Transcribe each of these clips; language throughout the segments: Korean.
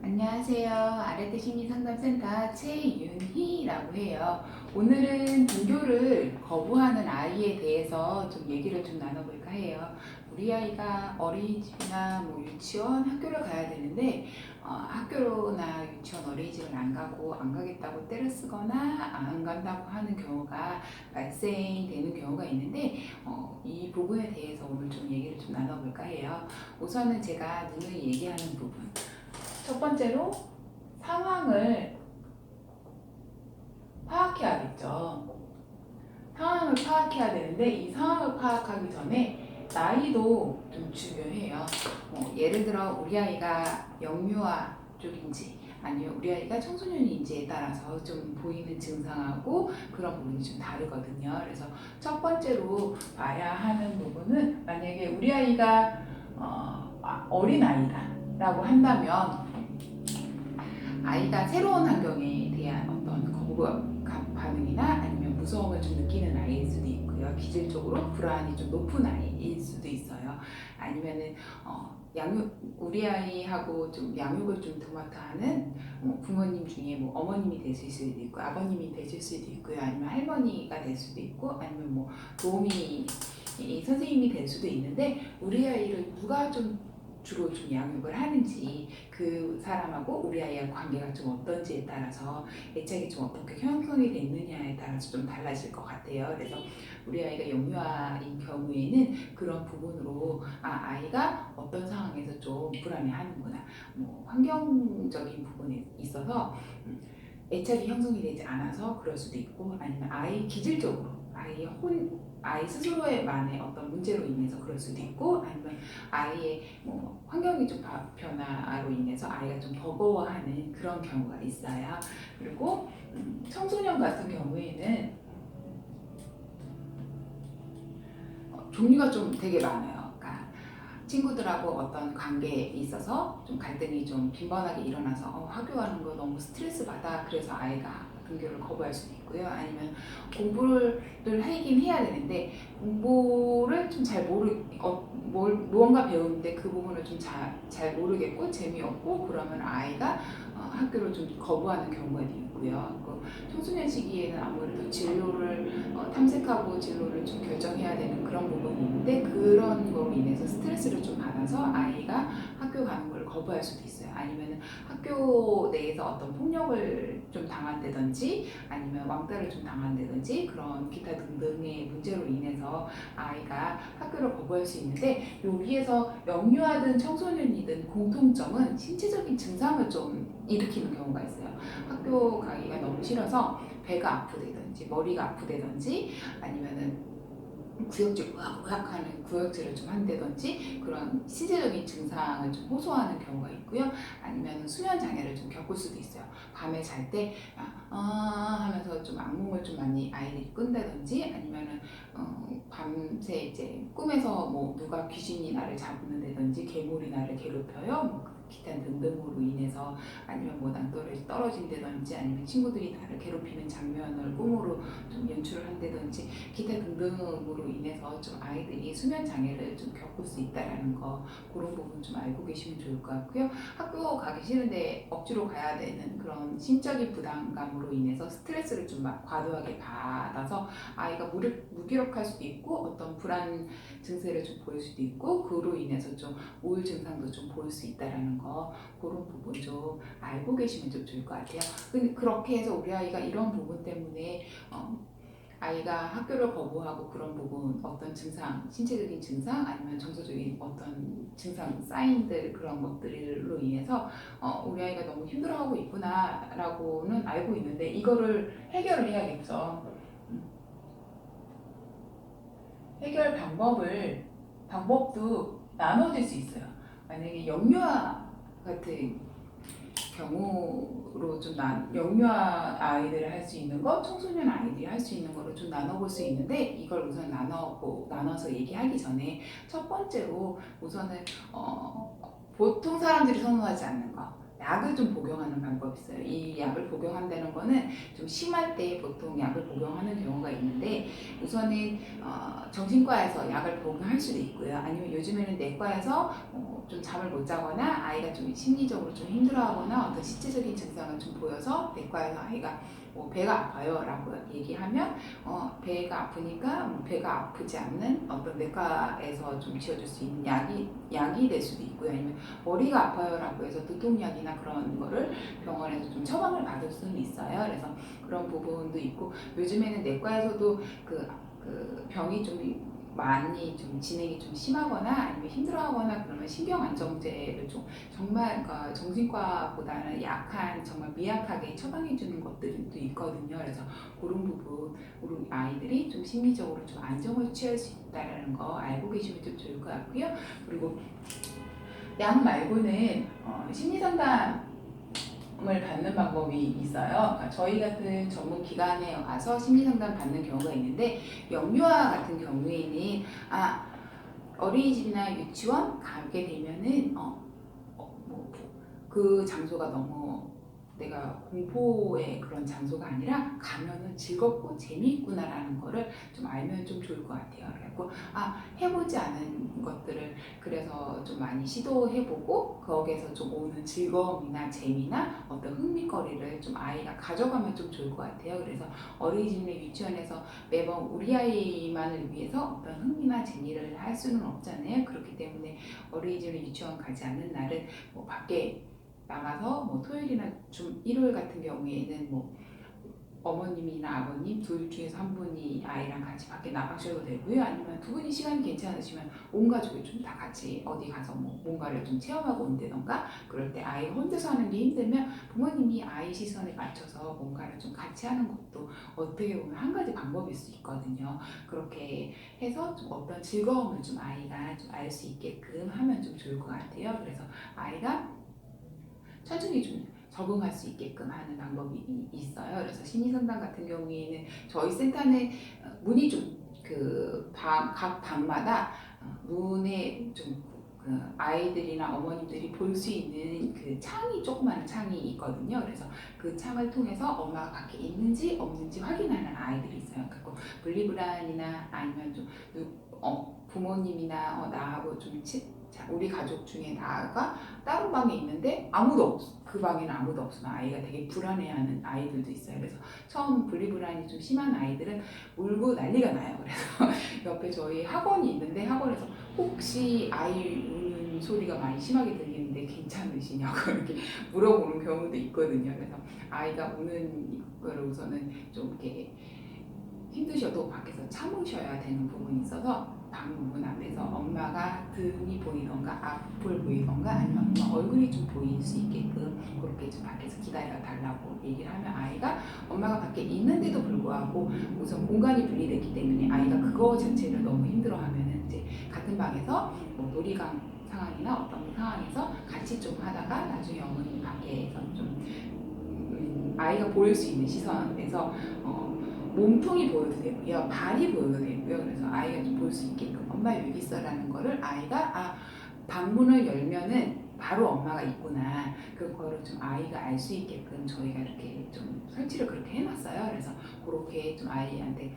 안녕하세요. 아래대 심리상담센터 최윤희라고 해요. 오늘은 등교를 거부하는 아이에 대해서 좀 얘기를 좀 나눠볼까 해요. 우리 아이가 어린이집이나 유치원, 학교를 가야 되는데 학교나 유치원, 어린이집을 안 가고 안 가겠다고 때를 쓰거나 안 간다고 하는 경우가 발생되는 경우가 있는데 이 부분에 대해서 오늘 좀 얘기를 좀 나눠볼까 해요. 우선은 제가 누누이 얘기하는 부분. 첫 번째로 상황을 파악해야겠죠. 상황을 파악해야 되는데 이 상황을 파악하기 전에 나이도 좀 중요해요. 예를 들어 우리 아이가 영유아 쪽인지 아니면 우리 아이가 청소년인지에 따라서 좀 보이는 증상하고 그런 부분이 좀 다르거든요. 그래서 첫 번째로 봐야 하는 부분은 만약에 우리 아이가 어린 아이다라고 한다면 아이가 새로운 환경에 대한 어떤 거부감 반응이나 아니면 무서움을 좀 느끼는 아이일 수도 있고요. 기질적으로 불안이 좀 높은 아이일 수도 있어요. 아니면은 우리 아이하고 좀 양육을 좀 도맡아 하는 부모님 중에 어머님이 되실 수도 있고 아버님이 되실 수도 있고요. 아니면 할머니가 될 수도 있고 아니면 도우미 선생님이 될 수도 있는데 우리 아이를 누가 좀 주로 좀 양육을 하는지 그 사람하고 우리 아이의 관계가 좀 어떤지에 따라서 애착이 좀 어떻게 형성이 됐느냐에 따라서 좀 달라질 것 같아요. 그래서 우리 아이가 영유아인 경우에는 그런 부분으로 아이가 어떤 상황에서 좀 불안해하는구나, 환경적인 부분에 있어서 애착이 형성이 되지 않아서 그럴 수도 있고 아니면 아이 기질적으로 아이 스스로의만의 어떤 문제로 인해서 그럴 수도 있고 아니면 아이의 환경이 좀 변화로 인해서 아이가 좀 버거워하는 그런 경우가 있어요. 그리고 청소년 같은 경우에는 종류가 좀 되게 많아요. 그러니까 친구들하고 어떤 관계에 있어서 좀 갈등이 좀 빈번하게 일어나서 학교 가는 거 너무 스트레스 받아 그래서 아이가 등교를 거부할 수도 있고요. 아니면 공부를 하긴 해야 되는데 공부를 좀 잘 무언가 배우는데 그 부분을 좀 잘 모르겠고 재미없고 그러면 아이가 학교를 좀 거부하는 경우가 있고요. 청소년 시기에는 아무래도 진로를 탐색하고 진로를 좀 결정해야 되는 그런 부분이 있는데 그런 거로 인해서 스트레스를 좀 받아서 아이가 학교 가는 걸 거부할 수도 있어요. 아니면 학교 내에서 어떤 폭력을 좀 당한다든지 아니면 왕따를 좀 당한다든지 그런 기타 등등의 문제로 인해서 아이가 학교를 거부할 수 있는데 여기에서 영유아든 청소년이든 공통점은 신체적인 증상을 좀 일으키는 경우가 있어요. 학교 가기가 너무 싫어서 배가 아프다든지 머리가 아프다든지 아니면은 구역질 으악으악하는 구역질을 좀 한다든지 그런 신체적인 증상을 좀 호소하는 경우가 있고요. 아니면 수면 장애를 좀 겪을 수도 있어요. 밤에 잘 때 하면서 좀 악몽을 좀 많이 아이들이 꾼다든지 아니면은 밤새 이제 꿈에서 누가 귀신이 나를 잡는다든지 괴물이 나를 괴롭혀요. 기타 등등으로 인해서 아니면 낭떠러지 떨어진다든지 아니면 친구들이 나를 괴롭히는 장면을 꿈으로 좀 연출을 한다든지 기타 등등으로 인해서 좀 아이들이 수면 장애를 좀 겪을 수 있다라는 거 그런 부분 좀 알고 계시면 좋을 것 같고요. 학교 가기 싫은데 억지로 가야 되는 그런 심적인 부담감으로 인해서 스트레스를 좀 과도하게 받아서 아이가 무기력할 수도 있고 어떤 불안 증세를 좀 보일 수도 있고 그로 인해서 좀 우울 증상도 좀 보일 수 있다라는 거 그런 부분 좀 알고 계시면 좀 좋을 것 같아요. 근데 그렇게 해서 우리 아이가 이런 부분 때문에 아이가 학교를 거부하고 그런 부분 어떤 증상, 신체적인 증상 아니면 정서적인 어떤 증상, 사인들 그런 것들로 인해서 우리 아이가 너무 힘들어하고 있구나라고는 알고 있는데 이거를 해결을 해야겠죠. 해결 방법도 나눠질 수 있어요. 만약에 영유아 같은 경우로 좀 영유아 아이들이 할 수 있는 거, 청소년 아이들이 할 수 있는 거로 좀 나눠볼 수 있는데 이걸 우선 나눠서 얘기하기 전에 첫 번째로 우선은 보통 사람들이 선호하지 않는 거 약을 좀 복용하는 방법이 있어요. 이 약을 복용한다는 거는 좀 심할 때 보통 약을 복용하는 경우가 있는데 우선은 정신과에서 약을 복용할 수도 있고요. 아니면 요즘에는 내과에서 좀 잠을 못 자거나 아이가 좀 심리적으로 좀 힘들어하거나 어떤 신체적인 증상을 좀 보여서 내과에서 아이가 배가 아파요 라고 얘기하면 배가 아프니까 배가 아프지 않는 어떤 내과에서 좀 지어줄 수 있는 약이 될 수도 있고요. 아니면 머리가 아파요 라고 해서 두통약이나 그런 거를 병원에서 좀 처방을 받을 수는 있어요. 그래서 그런 부분도 있고 요즘에는 내과에서도 그 병이 좀 많이 좀 진행이 좀 심하거나 아니면 힘들어하거나 그러면 신경 안정제를 좀 정말 그러니까 정신과보다는 약한 정말 미약하게 처방해 주는 것들도 있거든요. 그래서 그런 부분 우리 아이들이 좀 심리적으로 좀 안정을 취할 수 있다는 거 알고 계시면 좀 좋을 것 같고요. 그리고 약 말고는 심리 상담을 받는 방법이 있어요. 그러니까 저희 같은 전문 기관에 와서 심리 상담 받는 경우가 있는데 영유아 같은 경우에는 어린이집이나 유치원 가게 되면은 그 장소가 너무 내가 공포의 그런 장소가 아니라 가면은 즐겁고 재미있구나라는 거를 좀 알면 좀 좋을 것 같아요. 그래갖고 해보지 않은 것들을 그래서 좀 많이 시도해보고 거기에서 좀 오는 즐거움이나 재미나 어떤 흥미거리를 좀 아이가 가져가면 좀 좋을 것 같아요. 그래서 어린이집이나 유치원에서 매번 우리 아이만을 위해서 어떤 흥미나 재미를 할 수는 없잖아요. 그렇기 때문에 어린이집이나 유치원 가지 않는 날은 밖에 나가서 토요일이나 일요일 같은 경우에는 어머님이나 아버님 둘 중에서 한 분이 아이랑 같이 밖에 나가셔도 되고요. 아니면 두 분이 시간이 괜찮으시면 온 가족이 좀 다 같이 어디 가서 뭔가를 좀 체험하고 온다던가 그럴 때 아이가 혼자서 하는 게 힘들면 부모님이 아이 시선에 맞춰서 뭔가를 좀 같이 하는 것도 어떻게 보면 한 가지 방법일 수 있거든요. 그렇게 해서 좀 어떤 즐거움을 좀 아이가 좀 알 수 있게끔 하면 좀 좋을 것 같아요. 그래서 아이가 천천히 좀 적응할 수 있게끔 하는 방법이 있어요. 그래서 심리상담 같은 경우에는 저희 센터는 문이 좀 각 방마다 문에 좀 아이들이나 어머님들이 볼 수 있는 그 창이 조그마한 창이 있거든요. 그래서 그 창을 통해서 엄마가 밖에 있는지 없는지 확인하는 아이들이 있어요. 그리고 분리불안이나 아니면 좀 부모님이나 나하고 좀 우리 가족 중에 나가 다른 방에 있는데 그 방에는 아무도 없으면 아이가 되게 불안해하는 아이들도 있어요. 그래서 처음 분리불안이 좀 심한 아이들은 울고 난리가 나요. 그래서 옆에 저희 학원이 있는데 학원에서 혹시 아이 우는 소리가 많이 심하게 들리는데 괜찮으시냐고 이렇게 물어보는 경우도 있거든요. 그래서 아이가 우는 거를 우선은 좀 이렇게 힘드셔도 밖에서 참으셔야 되는 부분이 있어서 방문 앞에서 엄마가 등이 보이던가 앞을 보이던가 아니면 엄마 얼굴이 좀 보일 수 있게끔 그렇게 좀 밖에서 기다려 달라고 얘기를 하면 아이가 엄마가 밖에 있는데도 불구하고 우선 공간이 분리됐기 때문에 아이가 그거 자체를 너무 힘들어하면은 이제 같은 방에서 놀이방 상황이나 어떤 상황에서 같이 좀 하다가 나중에 어머니 밖에서 좀 아이가 보일 수 있는 시선에서 몸통이 보여도 되고요, 발이 보여도 되고요. 그래서 아이가 좀 볼 수 있게끔 엄마 여기 있어라는 거를 아이가 방문을 열면은 바로 엄마가 있구나 그거를 좀 아이가 알 수 있게끔 저희가 이렇게 좀 설치를 그렇게 해놨어요. 그래서 그렇게 좀 아이한테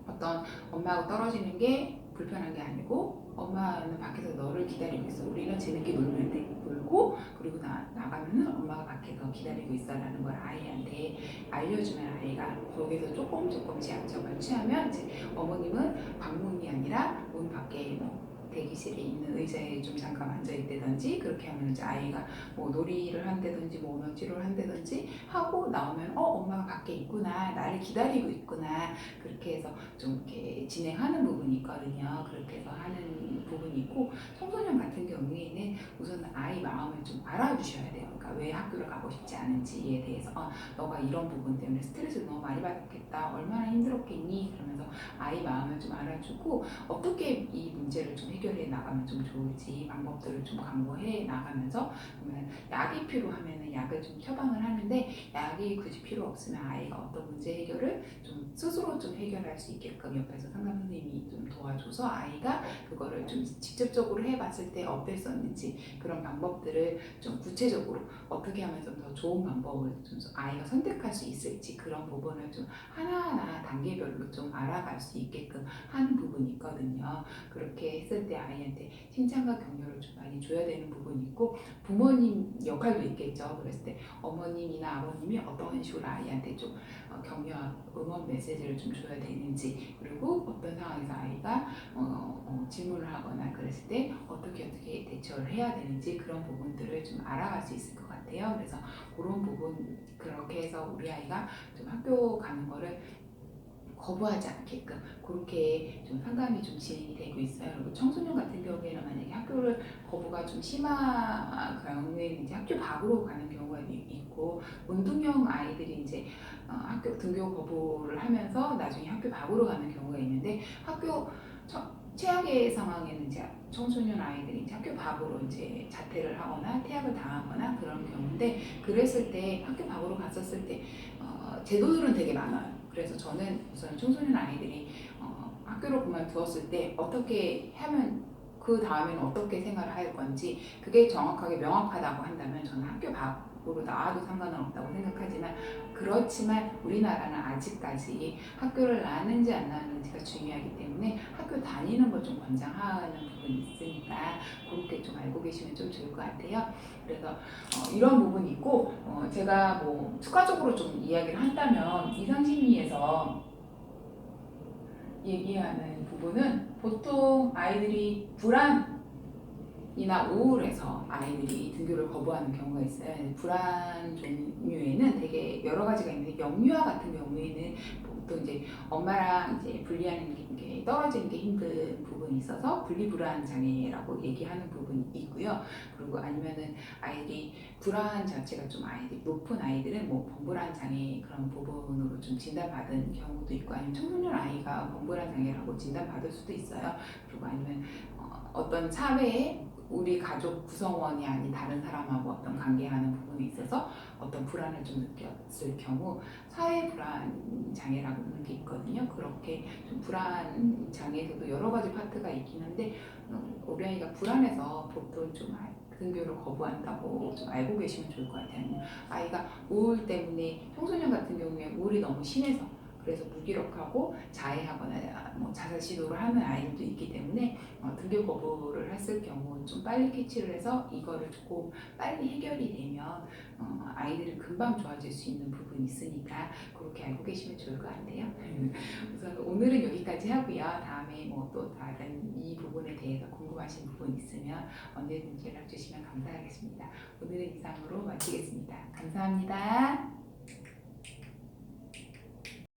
어떤 엄마하고 떨어지는 게 불편한 게 아니고 엄마는 밖에서 너를 기다리고 있어. 우리는 재밌게 놀면 돼. 놀고 그리고 나가면은 엄마가 밖에서 기다리고 있어라는 걸 아이한테 알려주면 아이가 거기서 조금씩 안정을 취하면 이제 어머님은 방문이 아니라 문 밖에 대기실에 있는 의자에 좀 잠깐 앉아 있다든지 그렇게 하면 이제 아이가 놀이를 한다든지 언어치료를 한다든지 하고 나오면 엄마가 밖에 있구나 나를 기다리고 있구나 그렇게 해서 좀 이렇게 진행하는 부분이 있거든요. 그렇게 해서 하는 부분이 있고 청소년 같은 경우에는 우선 아이 마음을 좀 알아주셔야 돼요. 그러니까 왜 학교를 가고 싶지 않은지에 대해서 너가 이런 부분 때문에 스트레스를 너무 많이 받겠다 얼마나 힘들었겠니 그러면서 아이 마음을 좀 알아주고 어떻게 이 문제를 좀 해결 해결해 나가면 좀 좋을지 방법들을 좀 강구해 나가면서, 그러면 약이 필요하면은 약을 좀 처방을 하는데, 약이 굳이 필요 없으면 아이가 어떤 문제 해결을 좀 스스로 좀 해결할 수 있게끔 옆에서 상담 선생님이 좀 도와줘서 아이가 그거를 좀 직접적으로 해봤을 때 어땠었는지, 그런 방법들을 좀 구체적으로 어떻게 하면 좀 더 좋은 방법을 좀 아이가 선택할 수 있을지, 그런 부분을 좀 하나하나 단계별로 좀 알아갈 수 있게끔 하는 부분이 있거든요. 그렇게 했을 때 아이한테 칭찬과 격려를 좀 많이 줘야 되는 부분이 있고, 부모님 역할도 있겠죠. 그랬을 때 어머님이나 아버님이 어떤 식으로 아이한테 좀 격려, 응원 메시지를 좀 줘야 되는지, 그리고 어떤 상황에서 아이가 질문을 하거나 그랬을 때 어떻게 대처를 해야 되는지, 그런 부분들을 좀 알아갈 수 있을 것 같아요. 그래서 그런 부분, 그렇게 해서 우리 아이가 좀 학교 가는 거를 거부하지 않게끔 그렇게 좀 상담이 좀 진행이 되고 있어요. 그리고 청소년 같은 경우에는 만약에 학교를 거부가 좀 심한 경우에는 이제 학교 밖으로 가는 경우가 있고, 운동형 아이들이 이제 학교 등교 거부를 하면서 나중에 학교 밖으로 가는 경우가 있는데, 학교 최악의 상황에는 이제 청소년 아이들이 이제 학교 밖으로 이제 자퇴를 하거나 퇴학을 당하거나 그런 경우인데, 그랬을 때 학교 밖으로 갔었을 때 제도들은 되게 많아요. 그래서 저는 우선 청소년 아이들이 학교를 그만두었을 때 어떻게 하면, 그 다음에는 어떻게 생활을 할 건지 그게 정확하게 명확하다고 한다면 저는 학교 밖으로 나와도 상관은 없다고 생각하지만, 그렇지만 우리나라는 아직까지 학교를 나왔는지 안 나왔는지가 중요하기 때문에 학교 다니는 걸 좀 권장하는 부분이 있으니까 그렇게 좀 알고 계시면 좀 좋을 것 같아요. 그래서 이런 부분이 있고, 제가 뭐 추가적으로 좀 이야기를 한다면, 이상심리에서 얘기하는 부분은 보통 아이들이 불안이나 우울해서 아이들이 등교를 거부하는 경우가 있어요. 불안 종류에는 되게 여러 가지가 있는데, 영유아 같은 경우에는 보통 이제 엄마랑 이제 분리하는 게 떨어지는 게 힘든 부분이 있어서 분리불안 장애라고 얘기하는 부분이 있고요. 그리고 아니면은 아이들이 불안 자체가 좀 아이들이 높은 아이들은 뭐 범불안 장애 그런 부분으로 좀 진단받은 경우도 있고, 아니면 청소년 아이가 범불안 장애라고 진단받을 수도 있어요. 그리고 아니면 어떤 사회에 우리 가족 구성원이 아닌 다른 사람하고 어떤 관계하는 부분에 있어서 어떤 불안을 좀 느꼈을 경우 사회 불안 장애라고 하는 게 있거든요. 그렇게 좀 불안 장애에서도 여러 가지 파트가 있긴 한데, 우리 아이가 불안해서 보통 좀 등교를 거부한다고 좀 알고 계시면 좋을 것 같아요. 아이가 우울 때문에, 청소년 같은 경우에 우울이 너무 심해서 그래서 무기력하고 자해하거나 뭐 자살 시도를 하는 아이들도 있기 때문에 등교 거부를 했을 경우 좀 빨리 캐치를 해서 이거를 조금 빨리 해결이 되면 아이들은 금방 좋아질 수 있는 부분이 있으니까 그렇게 알고 계시면 좋을 것 같아요. 우선 오늘은 여기까지 하고요. 다음에 뭐 또 다른 이 부분에 대해서 궁금하신 부분 있으면 언제든지 연락 주시면 감사하겠습니다. 오늘은 이상으로 마치겠습니다. 감사합니다.